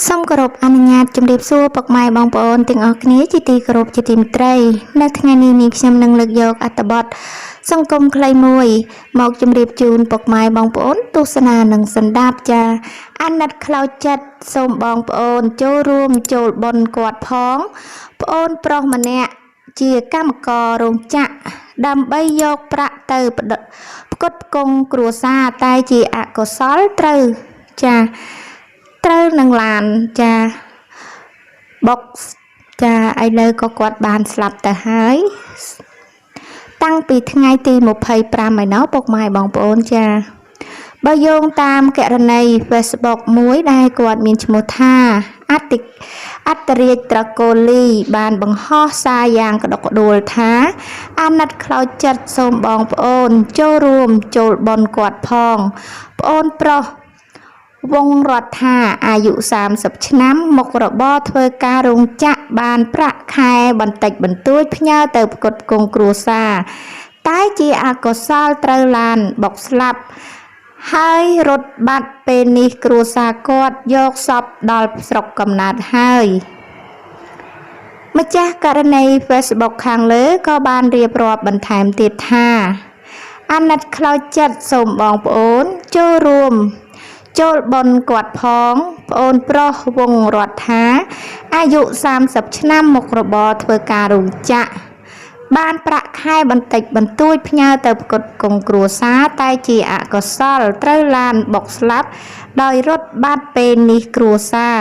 សូមគោរពអនុញ្ញាតជម្រាបសួរពុកម៉ែបងប្អូនទាំងអស់គ្នាជាទីគោរពជាទីមេត្រីនៅថ្ងៃនេះនាងខ្ញុំនឹងលើកយកអត្ថបទសង្គមខ្លីមួយមកជម្រាបជូនពុកម៉ែបងប្អូនទស្សនានិងសន្តាប់ចាអាណិតខ្លោចចិត្តសូមបងប្អូនចូលរួមចូលបុណ្យគាត់ផងប្អូនប្រុសម្នាក់ជាកម្មកររោងចក្រដើម្បីយកប្រាក់ទៅផ្គត់ផ្គង់គ្រួសារតែជាអកុសលត្រូវនឹងឡានចាបុកចាឥឡូវក៏គាត់បានស្លាប់ទៅហើយតាំងពីថ្ងៃទី25ឯណោះពុកម៉ែបងប្អូនចាបើយោងតាមករណី Facebook មួយដែលគាត់មានឈ្មោះថាអត្តរាជត្រកូលីបានបង្ហោះសារយ៉ាងក្តុកក្តួលថាអាណិតខ្លោចចិត្តសូមបងប្អូនចូលរួមចូលបុណ្យគាត់ផងប្អូនប្រុសវងរដ្ឋាអាយុ30ឆ្នាំមុខរបរធ្វើការរោងចក្របានប្រាក់ខែបន្តិចបន្តួចផ្ញើទៅផ្គត់ផ្គង់គ្រួសារតែជាអកុសលត្រូវឡានបុកស្លាប់ហើយរត់បាត់ពេលនេះគ្រួសារគាត់យកសពដល់ស្រុកកំណើតហើយម្ចាស់ករណី Facebook ខាងលើក៏បានរៀបរាប់បន្ថែមទៀតថាអាណិតខ្លោចចិត្តសូមបងប្អូនចូលរួមចូលបុណ្យគាត់ផងប្អូនប្រុសវងរដ្ឋាអាយុ30ឆ្នាំមុខរបរធ្វើការរោងចក្របានប្រាក់ខែបន្តិចបន្តួចផ្ញើទៅផ្គត់ផ្គង់គ្រួសារតែជាអកុសលត្រូវឡានបុកស្លាប់ដោយរត់បាត់ពេលនេះគ្រួសារ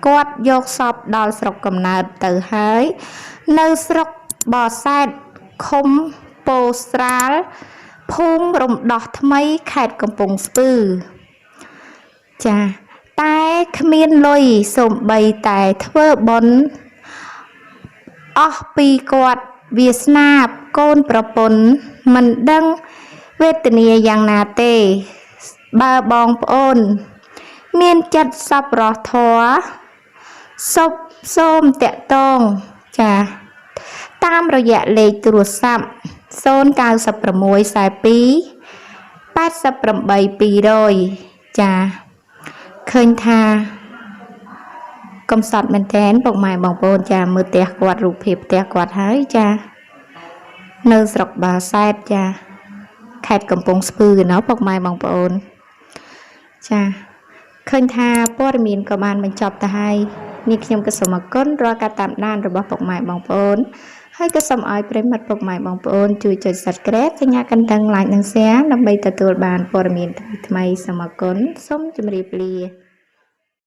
គាត់យកសពដល់ស្រុកកំណើតទៅហើយនៅស្រុកបរសែតឃុំពោធិ៍ស្រាលភូមិរំដោះថ្មីខេត្តកំពង់ស្ពឺចាតែគ្មានលុយសូម្បីតែធ្វើបុណ្យអស់ពីគាត់វាសនាកូនប្រពន្ធមិនដឹងវេទនាយ៉ាងណាទេបើបងប្អូនមានចិត្តសប្បុរសធម៌សូមតាក់ទងចាតាមរយៈលេខទូរស័ព្ទ096288200ចាឃើញថាកំសត់មែនតើពុកម៉ែបងប្អូនចាមើលផ្ទះគាត់រូបភាពផ្ទះគាត់ហើយចានៅស្រុកបាសែតចាខេត្តកំពង់ស្ពឺណោះពុកម៉ែបងប្អូនចាឃើញថាព័ត៌មានក៏បានបញ្ចប់ទៅហើយនេះខ្ញុំក៏សូមអរគុណរាល់ការតាមដានរបស់ពុកម៉ែបងប្អូនហើយក៏សូមឲ្យប្រិមត្តពុកម៉ែបងប្អូនជួយចុច Subscribe សញ្ញាកណ្ដឹង Like និង Share ដើម្បីទទួលបានព័ត៌មានថ្មីៗសូមអរគុណសូមជម្រាបលា